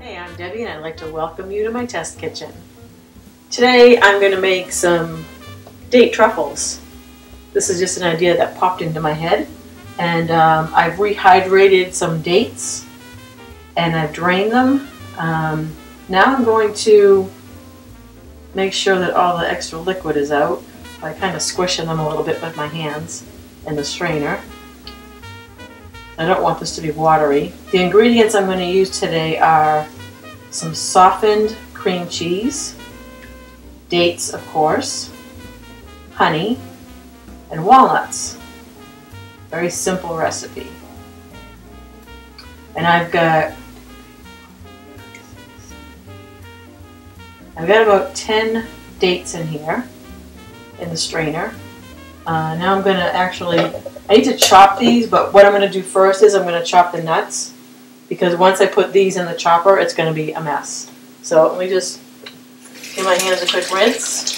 Hey, I'm Debbie and I'd like to welcome you to my test kitchen. Today I'm going to make some date truffles. This is just an idea that popped into my head, and I've rehydrated some dates and I've drained them. Now I'm going to make sure that all the extra liquid is out by kind of squishing them a little bit with my hands in the strainer. I don't want this to be watery. The ingredients I'm going to use today are some softened cream cheese, dates of course, honey, and walnuts. Very simple recipe. And I've got about 10 dates in here in the strainer. Now I'm going to I need to chop these, but what I'm going to do first is I'm going to chop the nuts, because once I put these in the chopper, it's going to be a mess. So let me just give my hands a quick rinse.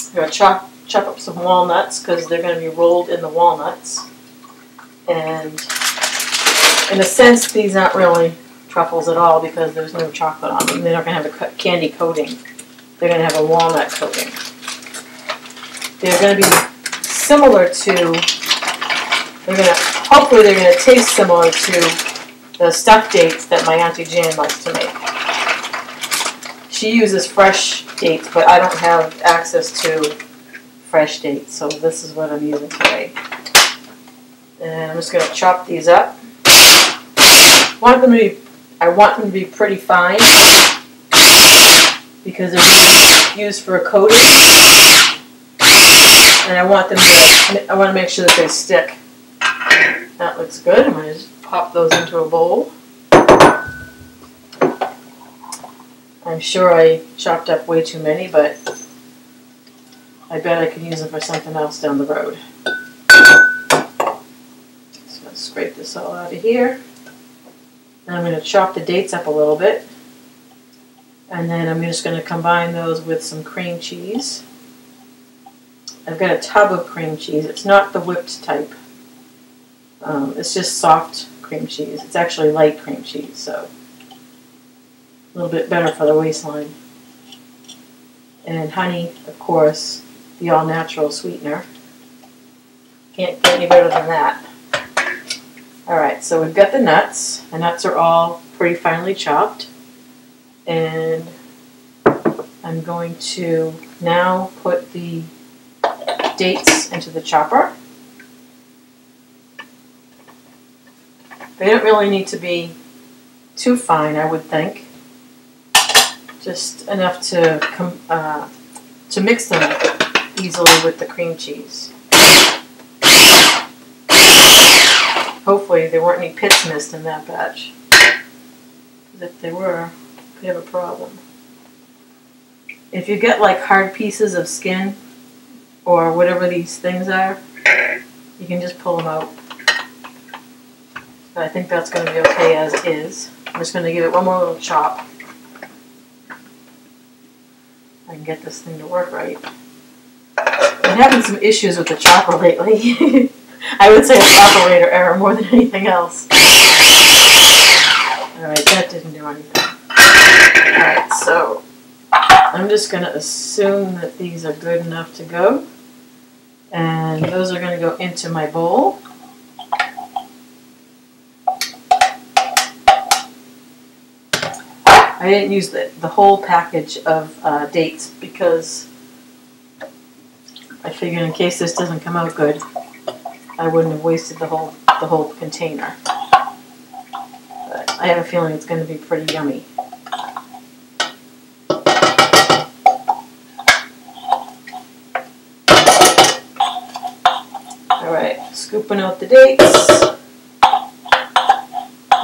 I'm going to chop up some walnuts because they're going to be rolled in the walnuts. And in a sense, these aren't really truffles at all because there's no chocolate on them. They're not going to have a candy coating. They're going to have a walnut coating. They're going to be similar to, hopefully they're going to taste similar to the stuffed dates that my Auntie Jan likes to make. She uses fresh dates, but I don't have access to fresh dates, so this is what I'm using today. And I'm just going to chop these up. I want them to be pretty fine because they're being used for a coating. And I want to make sure that they stick. That looks good. I'm going to just pop those into a bowl. I'm sure I chopped up way too many, but I bet I could use them for something else down the road. So I'll scrape this all out of here. Then I'm going to chop the dates up a little bit. And then I'm just going to combine those with some cream cheese. I've got a tub of cream cheese. It's not the whipped type. It's just soft cream cheese. It's actually light cream cheese, so a little bit better for the waistline. And honey, of course, the all-natural sweetener. Can't get any better than that. Alright, so we've got the nuts. The nuts are all pretty finely chopped. And I'm going to now put the dates into the chopper. They don't really need to be too fine, I would think. Just enough to mix them easily with the cream cheese. Hopefully there weren't any pits missed in that batch. Because if they were, we could have a problem. If you get like hard pieces of skin, or whatever these things are, you can just pull them out. But I think that's going to be okay as is. I'm just going to give it one more little chop. I can get this thing to work right. I'm having some issues with the chopper lately. I would say it's operator error more than anything else. Alright, that didn't do anything. Alright, so I'm just going to assume that these are good enough to go. And those are going to go into my bowl. I didn't use the whole package of dates because I figured in case this doesn't come out good, I wouldn't have wasted the whole container. But I have a feeling it's going to be pretty yummy. Alright, scooping out the dates.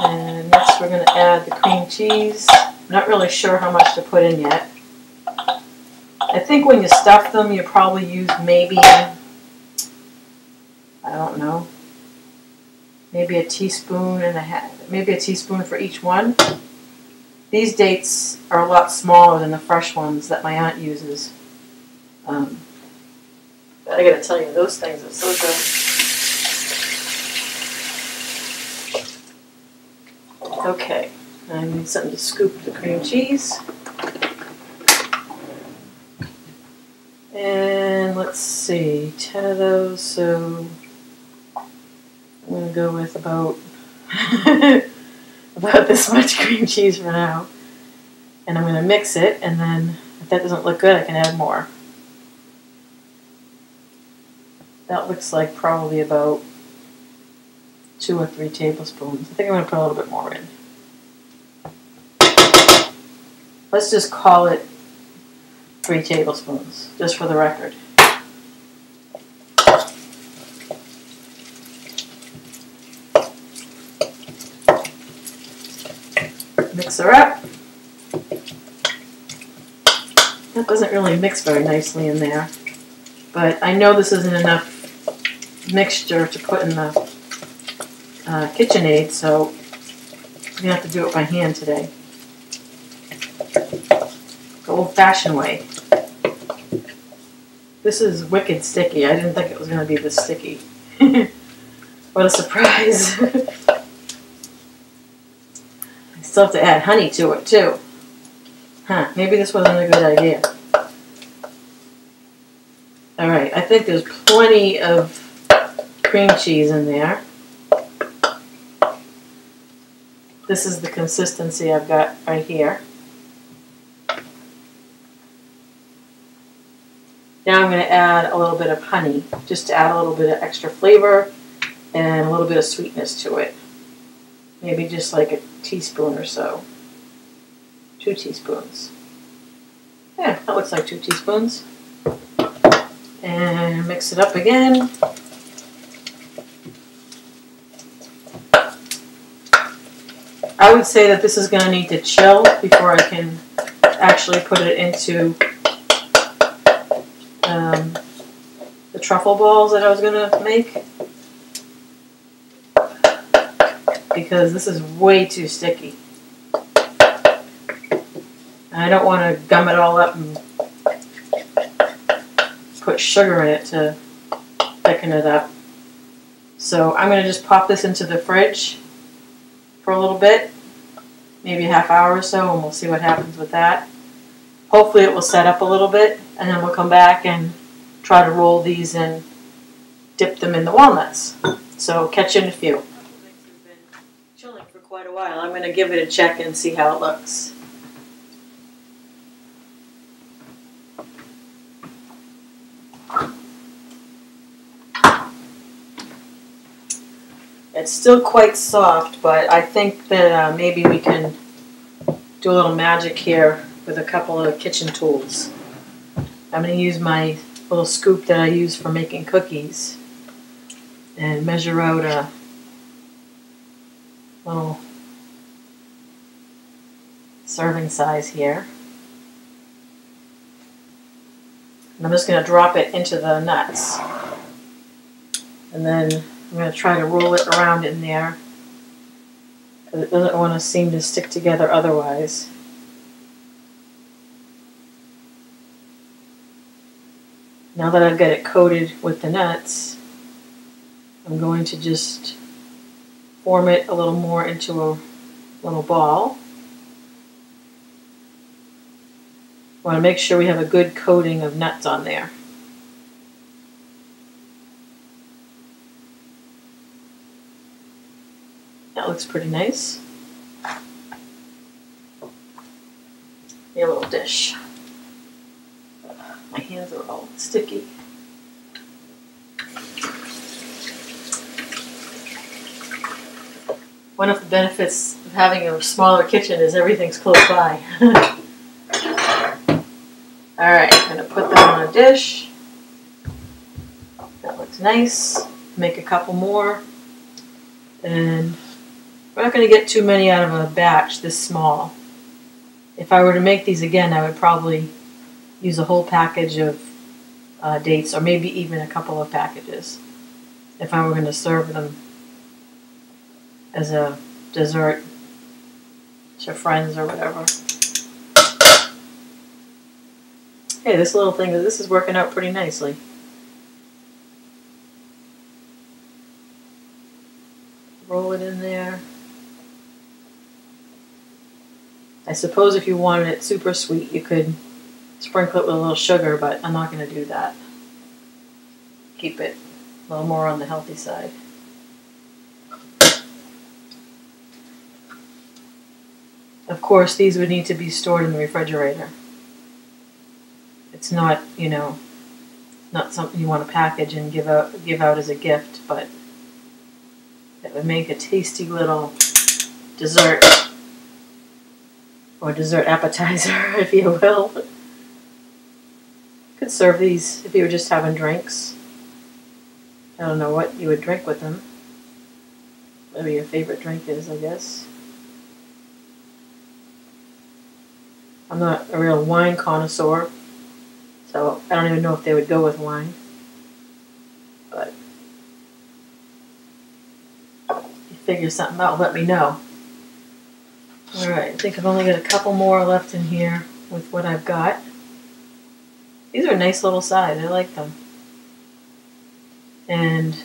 And next we're going to add the cream cheese. I'm not really sure how much to put in yet. I think when you stuff them, you probably use maybe, I don't know, maybe a teaspoon and a half, maybe a teaspoon for each one. These dates are a lot smaller than the fresh ones that my aunt uses. But I gotta tell you, those things are so good. Okay, I need something to scoop the cream cheese. And let's see, 10 of those, so I'm going to go with about, about this much cream cheese for now. And I'm going to mix it, and then if that doesn't look good, I can add more. That looks like probably about 2 or 3 tablespoons. I think I'm going to put a little bit more in. Let's just call it 3 tablespoons, just for the record. Mix her up. That doesn't really mix very nicely in there, but I know this isn't enough mixture to put in the KitchenAid, so I'm going to have to do it by hand today. The old-fashioned way. This is wicked sticky. I didn't think it was going to be this sticky. What a surprise. I still have to add honey to it, too. Huh, maybe this wasn't a good idea. Alright, I think there's plenty of cream cheese in there. This is the consistency I've got right here. Now I'm going to add a little bit of honey, just to add a little bit of extra flavor and a little bit of sweetness to it. Maybe just like a teaspoon or so. 2 teaspoons. Yeah, that looks like 2 teaspoons. And mix it up again. I would say that this is going to need to chill before I can actually put it into the truffle balls that I was going to make, because this is way too sticky. I don't want to gum it all up and put sugar in it to thicken it up. So I'm going to just pop this into the fridge for a little bit, maybe a half hour or so, and we'll see what happens with that. Hopefully it will set up a little bit, and then we'll come back and try to roll these and dip them in the walnuts. So catch you in a few. Things have been chilling for quite a while. I'm going to give it a check and see how it looks. It's still quite soft, but I think that maybe we can do a little magic here with a couple of kitchen tools. I'm going to use my little scoop that I use for making cookies and measure out a little serving size here. And I'm just going to drop it into the nuts. And then I'm going to try to roll it around in there, because it doesn't want to seem to stick together otherwise. Now that I've got it coated with the nuts, I'm going to just form it a little more into a little ball. I want to make sure we have a good coating of nuts on there. That looks pretty nice. A little dish. My hands are all sticky. One of the benefits of having a smaller kitchen is everything's close by. Alright, I'm going to put that on a dish. That looks nice. Make a couple more. And we're not going to get too many out of a batch this small. If I were to make these again, I would probably use a whole package of dates, or maybe even a couple of packages, if I were going to serve them as a dessert to friends or whatever. Hey, this little thing, this is working out pretty nicely. Roll it in there. I suppose if you wanted it super sweet, you could sprinkle it with a little sugar, but I'm not going to do that. Keep it a little more on the healthy side. Of course, these would need to be stored in the refrigerator. It's not, you know, not something you want to package and give out as a gift, but it would make a tasty little dessert, or dessert appetizer, if you will. Could serve these if you were just having drinks. I don't know what you would drink with them. Whatever your favorite drink is, I guess. I'm not a real wine connoisseur, so I don't even know if they would go with wine. But if you figure something out, let me know. Alright, I think I've only got a couple more left in here with what I've got. These are a nice little size. I like them. And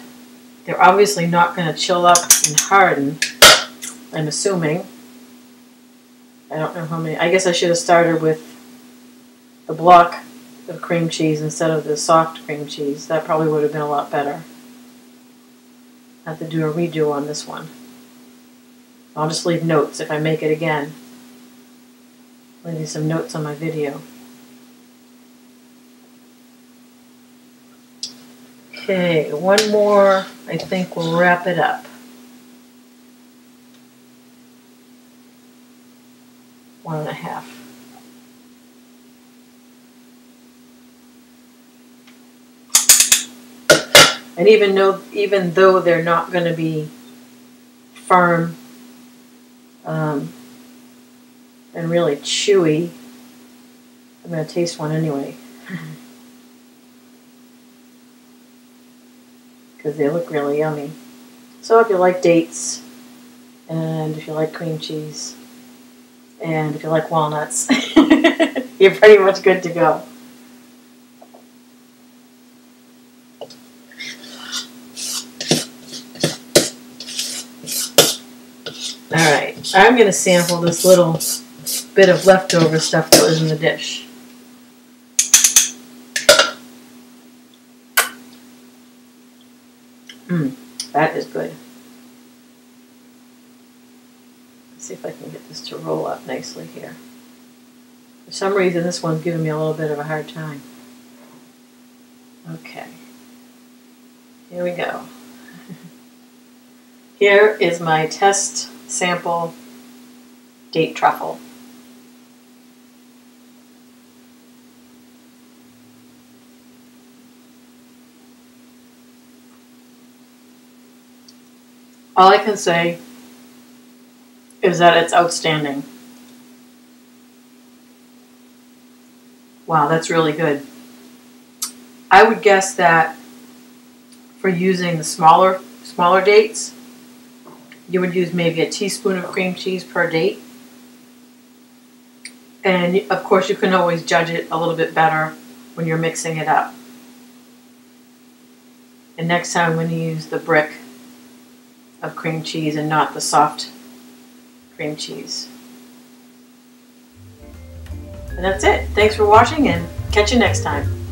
they're obviously not going to chill up and harden, I'm assuming. I don't know how many. I guess I should have started with the block of cream cheese instead of the soft cream cheese. That probably would have been a lot better. I have to do a redo on this one. I'll just leave notes if I make it again. Leave you some notes on my video. Okay, one more, I think we'll wrap it up. One and a half. And even though they're not going to be firm and really chewy, I'm going to taste one anyway. Because they look really yummy. So if you like dates, and if you like cream cheese, and if you like walnuts, you're pretty much good to go. Alright, I'm going to sample this little bit of leftover stuff that was in the dish. That is good. Let's see if I can get this to roll up nicely here. For some reason, this one's giving me a little bit of a hard time. Okay. Here we go. Here is my test sample date truffle. All I can say is that it's outstanding. Wow, that's really good. I would guess that for using the smaller dates, you would use maybe a teaspoon of cream cheese per date. And of course you can always judge it a little bit better when you're mixing it up. And next time when you use the brick of cream cheese and not the soft cream cheese. And that's it. Thanks for watching and catch you next time.